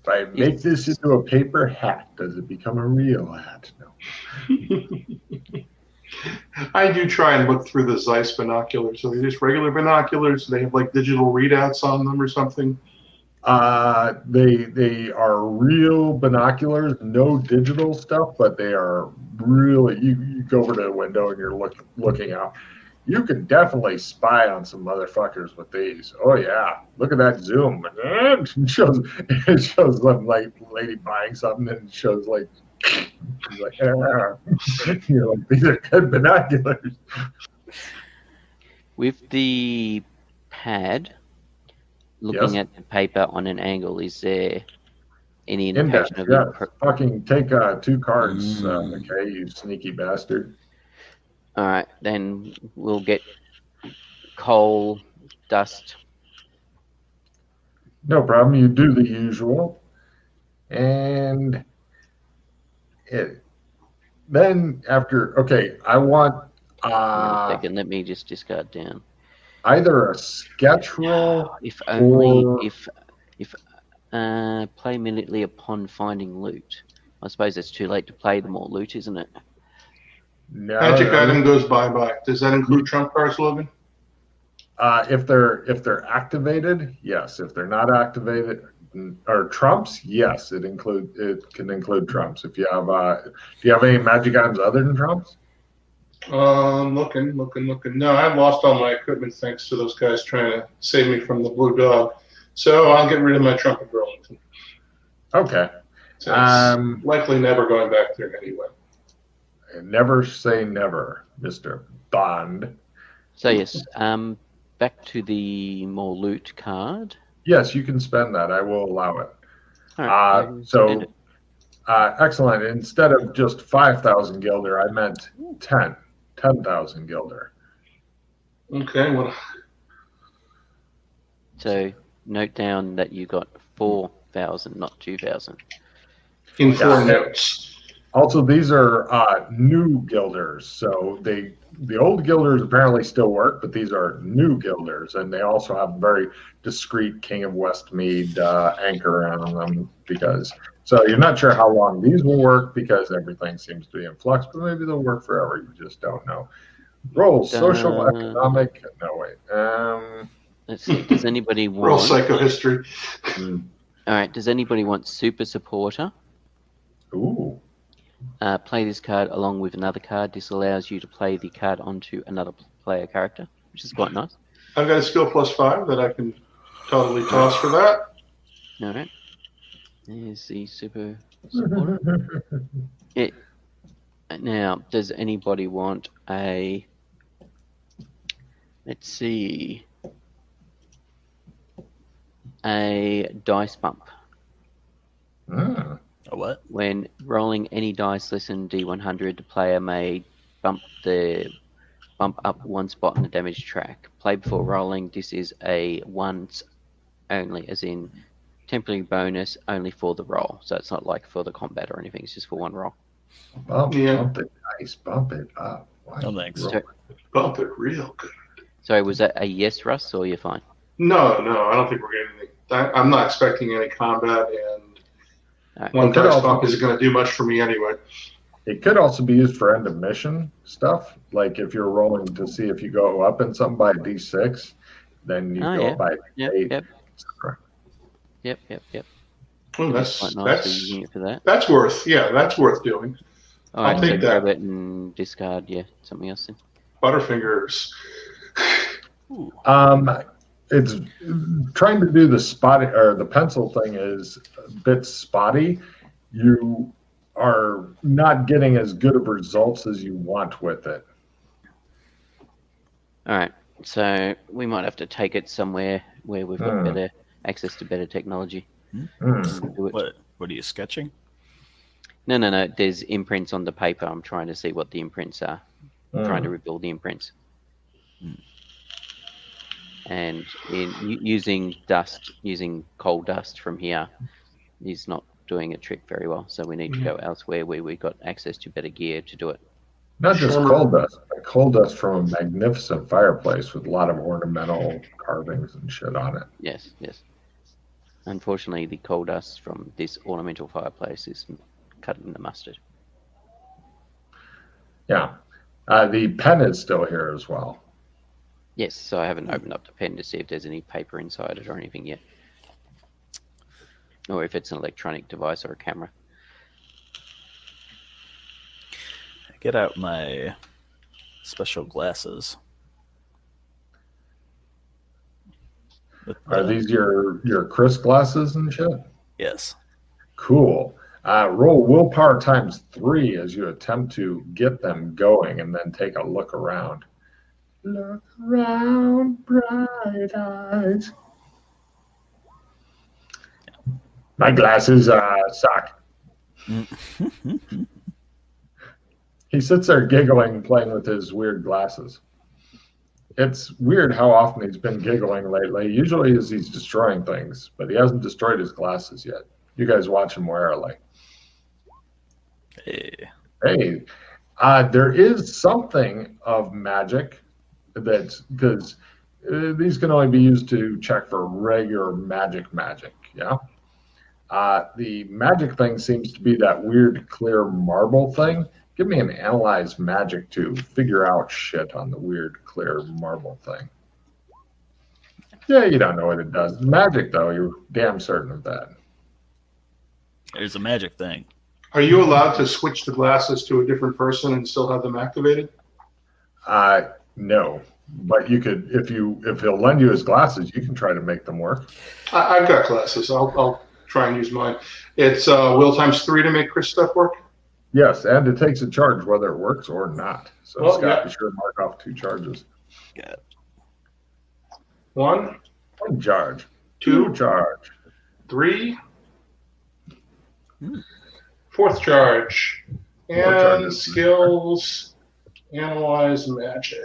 if I make this into a paper hat, does it become a real hat? No. I do try and look through the Zeiss binoculars. So they're just regular binoculars. They have like digital readouts on them or something. They are real binoculars, no digital stuff, but they are really. You go over to the window and you're looking out. You can definitely spy on some motherfuckers with these. Oh yeah, look at that zoom. It shows them like lady buying something, and it shows like you're like, these are good binoculars. With the pad, looking at the paper on an angle, is there any Index, indication yeah. of Fucking take 2 cards, okay, you sneaky bastard. All right, then we'll get coal, dust. No problem. You do the usual. And then after, okay, I want Hang on a second, let me just discard down. either a sketch roll If only or... if play immediately upon finding loot. I suppose it's too late to play the more loot, isn't it? No, Magic item goes bye-bye. Does that include trump cards, Logan? If they're activated, yes. If they're not activated, or trumps, yes. It can include trumps. If you have, do you have any magic items other than trumps? Looking. No, I've lost all my equipment thanks to those guys trying to save me from the blue dog. So I'll get rid of my trump of Burlington. Okay. So it's likely never going back there anyway. Never say never, Mr. Bond. So yes, back to the more loot card. Yes, you can spend that. I will allow it. All right, Excellent. Instead of just 5,000 gilder, I meant 10,000 gilder. Okay. Well. So note down that you got 4,000, not 2,000. In 4 notes. Also, these are new guilders, so the old guilders apparently still work, but these are new guilders, and they also have very discreet King of Westmead anchor on them so you're not sure how long these will work because everything seems to be in flux, but maybe they'll work forever. You just don't know. Roll social, economic. No wait. Let's see. Does anybody want? Roll psychohistory. All right. Does anybody want super supporter? Ooh. Play this card along with another card. This allows you to play the card onto another player character, which is quite nice. I've got a skill +5 that I can totally toss for that. All right. There's the super supporter. Now, does anybody want a... Let's see... a dice bump? A what? When rolling any dice less than D100, the player may bump up one spot in the damage track. Play before rolling. This is a once only, as in temporary bonus only for the roll. So it's not like for the combat or anything. It's just for one roll. Bump the dice. Bump it up. No thanks. Bump it real good. Sorry, was that a yes, Russ, or you're fine? No, I don't think we're getting anything. I'm not expecting any combat, and right. One dice bump isn't going to do much for me anyway. It could also be used for end of mission stuff. Like if you're rolling to see if you go up in something by a D6, then you go up by 8. Yep. Well, that's quite nice using it for that. That's worth doing. All right, I'll take that. Grab it and discard. Yeah, something else then. Butterfingers. It's trying to do the spotty or the pencil thing is a bit spotty. You are not getting as good of results as you want with it. All right, so we might have to take it somewhere where we've got better access to better technology. What are you sketching? No. There's imprints on the paper. I'm trying to see what the imprints are. I'm trying to rebuild the imprints. And in using coal dust from here is not doing a trick very well. So we need to go elsewhere where we got access to better gear to do it. Not just coal dust, but coal dust from a magnificent fireplace with a lot of ornamental carvings and shit on it. Yes. Unfortunately, the coal dust from this ornamental fireplace is cut in the mustard. Yeah. The pen is still here as well. Yes, so I haven't opened up the pen to see if there's any paper inside it or anything yet. Or if it's an electronic device or a camera. Get out my special glasses. Are these your Chris glasses and shit? Yes. Cool. Roll willpower ×3 as you attempt to get them going and then take a look around. Look around, bright eyes. My glasses suck. He sits there giggling, playing with his weird glasses. It's weird how often he's been giggling lately. Usually he's destroying things, but he hasn't destroyed his glasses yet. You guys watch him warily. Hey. Hey, there is something of magic that's because these can only be used to check for regular magic. Yeah. The magic thing seems to be that weird clear marble thing. Give me an analyze magic to figure out shit on the weird clear marble thing. Yeah, you don't know what it does. Magic, though, you're damn certain of that. There's a magic thing. Are you allowed to switch the glasses to a different person and still have them activated? No, but you could if he'll lend you his glasses, you can try to make them work. I've got glasses. I'll try and use mine. It's will times 3 to make Chris stuff work. Yes, and it takes a charge whether it works or not. So Well, Scott, yeah. be sure to mark off 2 charges. Yeah. 1, 1 charge. 2, 2 charge. 3. 4th charge. And charges. skills. Analyze magic.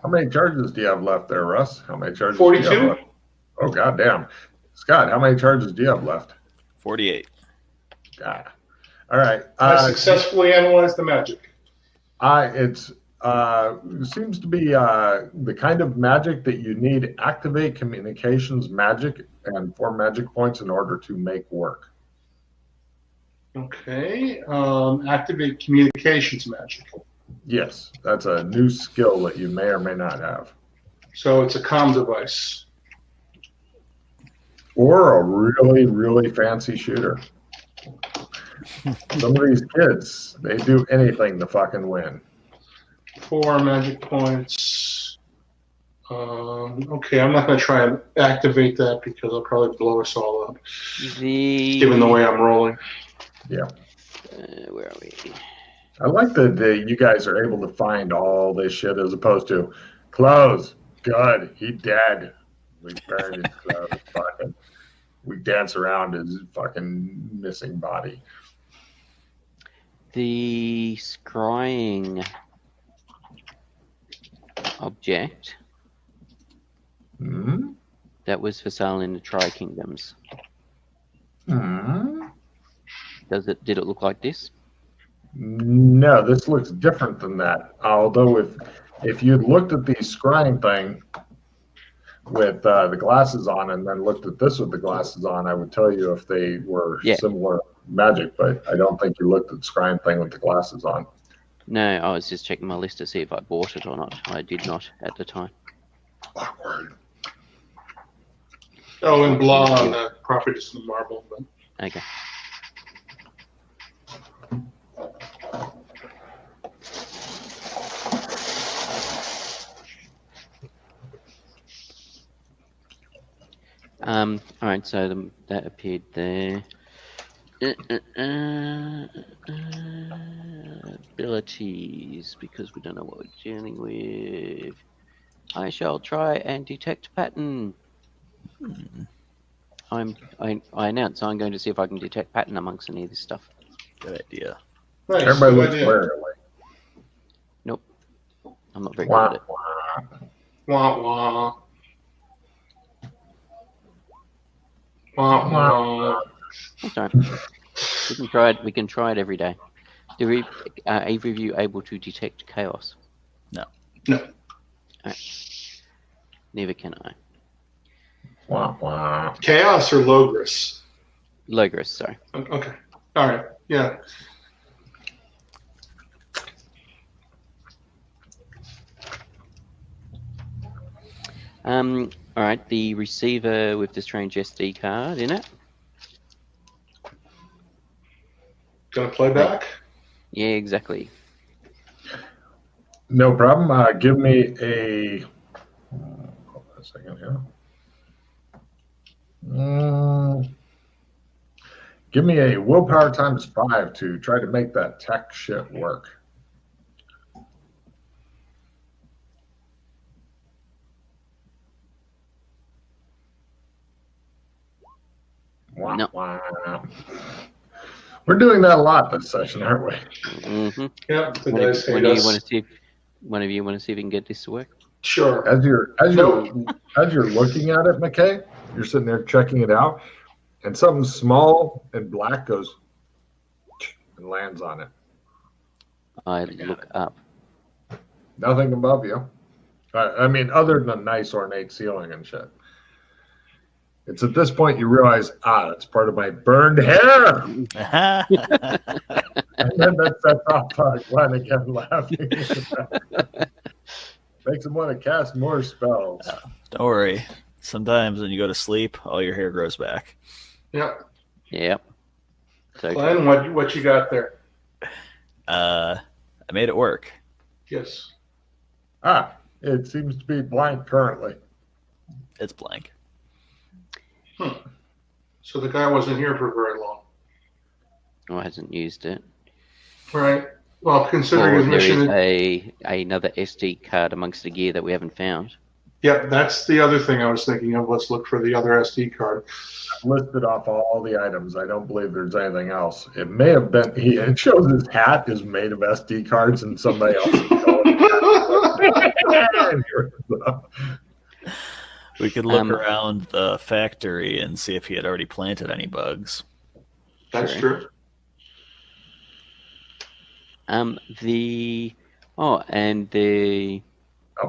How many charges do you have left there, Russ? How many charges? 42. Do you have left? Oh, goddamn. Scott, how many charges do you have left? 48. God. All right. I successfully analyzed the magic. It seems to be the kind of magic that you need to activate communications magic and 4 magic points in order to make work. Okay. Activate communications magic. Yes, that's a new skill that you may or may not have. So it's a comm device. Or a really, really fancy shooter. Some of these kids, they do anything to fucking win. 4 magic points. Okay, I'm not going to try and activate that because I'll probably blow us all up. Given the way I'm rolling. Yeah. Where are we? I like that you guys are able to find all this shit as opposed to clothes. Good, he dead. We buried his clothes. Fucking. We dance around his fucking missing body. The scrying object that was for sale in the Tri-Kingdoms. Did it look like this? No, this looks different than that. Although if you'd looked at the scrying thing with the glasses on and then looked at this with the glasses on, I would tell you if they were similar magic, but I don't think you looked at the scrying thing with the glasses on. No, I was just checking my list to see if I bought it or not. I did not at the time. Awkward. Oh, and blah on the properties of the marble. But... Okay. All right, so that appeared there. Abilities, because we don't know what we're dealing with. I shall try and detect pattern. I announce I'm going to see if I can detect pattern amongst any of this stuff. Good idea. Nice, Everybody good looks idea. warily. Nope. I'm not very good at it. Wah, wah. Wah, wah. That's all right. We can try it. We can try it every day. Are either of you able to detect chaos? No. No. All right. Neither can I. Wah, wah. Chaos or Logris? Logris, sorry. Okay. All right. Yeah. All right. The receiver with the strange SD card in it. Gonna play back? Yeah, exactly. No problem. Give me a. Hold on a second here. Give me a willpower times 5 to try to make that tech shit work. Wah, No. wah. We're doing that a lot this session, aren't we? Mm-hmm. Yeah. The dice hate us. One of you want to see if we can get this to work? Sure. As you're looking at it, McKay, you're sitting there checking it out, and something small and black goes and lands on it. I look up. Nothing above you. I mean, other than a nice ornate ceiling and shit. It's at this point you realize, that's part of my burned hair. And then that sets off Glenn again laughing. Makes him want to cast more spells. Don't worry. Sometimes when you go to sleep, all your hair grows back. Yep. Yep. So Glenn, what you got there? I made it work. Yes. It seems to be blank currently. It's blank. So the guy wasn't here for very long. Oh, hasn't used it. Right. Well, considering his There mission. is another SD card amongst the gear that we haven't found. Yep, that's the other thing I was thinking of. Let's look for the other SD card. I've listed off all the items. I don't believe there's anything else. It may have been. It shows his hat is made of SD cards, and somebody else is going. We could look around the factory and see if he had already planted any bugs. That's true. And the That'll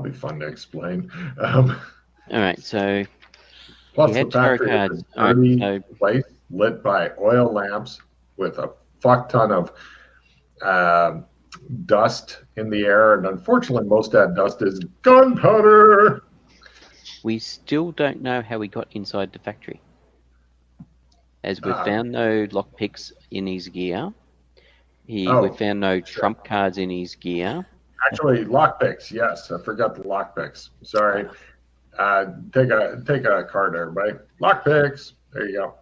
be fun to explain. all right, so Plus, he the had tarot factory cards. is a All dirty right, so place lit by oil lamps with a fuck ton of dust in the air, and unfortunately, most of that dust is gunpowder. we still don't know how he got inside the factory, as we found no lockpicks in his gear. We found no trump cards in his gear. Actually, lockpicks. Yes, I forgot the lockpicks. Sorry. Take a card, everybody. Lockpicks. There you go.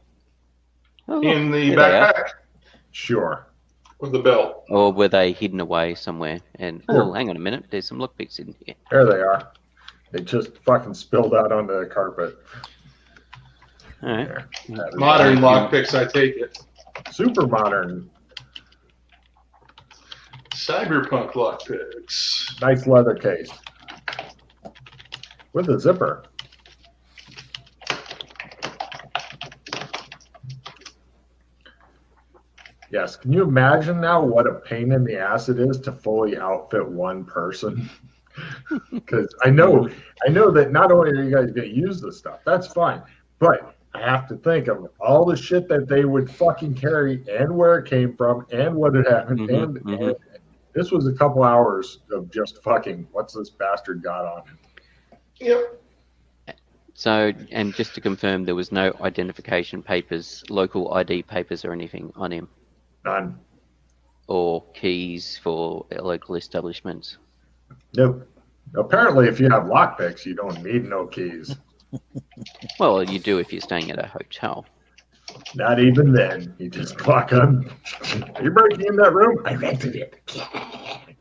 Oh, In the there they are. backpack Sure. with the bell. Or were they hidden away somewhere? And hang on a minute, there's some lockpicks in here. There they are. They just fucking spilled out onto the carpet. All right. There. Modern lockpicks, I take it. Super modern. Cyberpunk lockpicks. Nice leather case. With a zipper. Yes. Can you imagine now what a pain in the ass it is to fully outfit one person? Because I know that not only are you guys going to use this stuff, that's fine, but I have to think of all the shit that they would fucking carry and where it came from and what had happened. And this was a couple hours of just fucking what's this bastard got on him. Yep. So, and just to confirm, there was no identification papers, local ID papers or anything on him? None. Or keys for local establishments? Nope. Apparently, if you have lockpicks, you don't need no keys. Well, you do if you're staying at a hotel. Not even then. You just clock on. Are you breaking in that room? I rented it.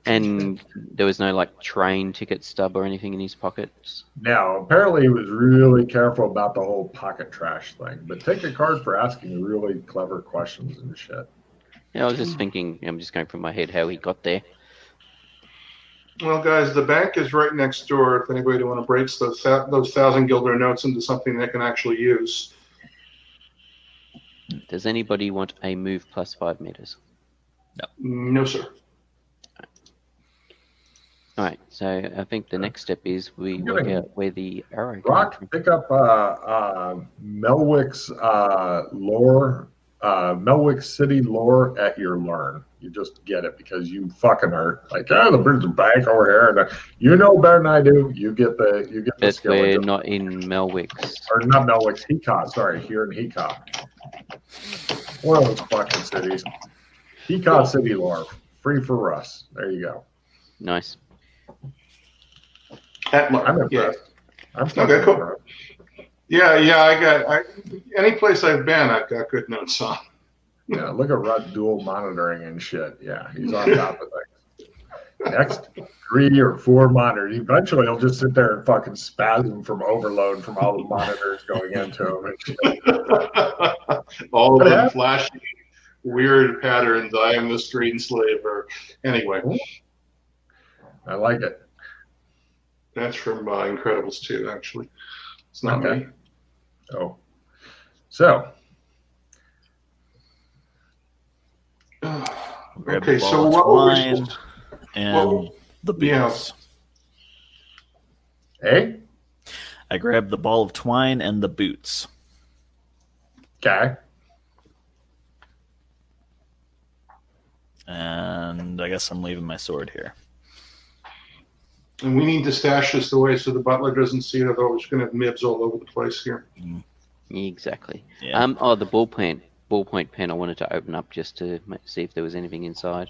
And there was no train ticket stub or anything in his pockets? Now, apparently he was really careful about the whole pocket trash thing. But take a card for asking really clever questions and shit. Yeah, I was just thinking, I'm just going through my head how he got there. Well, guys, the bank is right next door. If anybody want to break those 1,000 guilder notes into something they can actually use. Does anybody want a move plus 5 meters? No, sir. All right, so I think the next step is we work out where the arrow comes Rock, from. pick up Melwick's lore, Melwick City lore at your learn. You just get it because you fucking are like, there's a bank over here, and you know better than I do. You get the But skill. we're not in Melwick's. Or not Melwick's, Hekah. Sorry, here in Hekah. One of those fucking cities. Hekah City lore, free for us. There you go. Nice. I'm impressed. I'm Okay, cool. impressed. Yeah. Any place I've been, I've got good notes on. Yeah, look at Rudd dual monitoring and shit. Yeah, he's on top of things. Next 3 or 4 monitors. Eventually, he'll just sit there and fucking spasm from overload from all the monitors going into him and shit. All of them flashing weird patterns. I am the screen slaver. Anyway. I like it. That's from Incredibles 2, actually. It's not Okay. me. Oh. So. Grab Okay, the ball so of what were we twine supposed and the yeah. boots. Hey? I grabbed the ball of twine and the boots. Okay. And I guess I'm leaving my sword here. And we need to stash this away so the butler doesn't see it, otherwise we're going to have nibs all over the place here. Exactly. Yeah. Oh, the ballpoint pen I wanted to open up just to see if there was anything inside.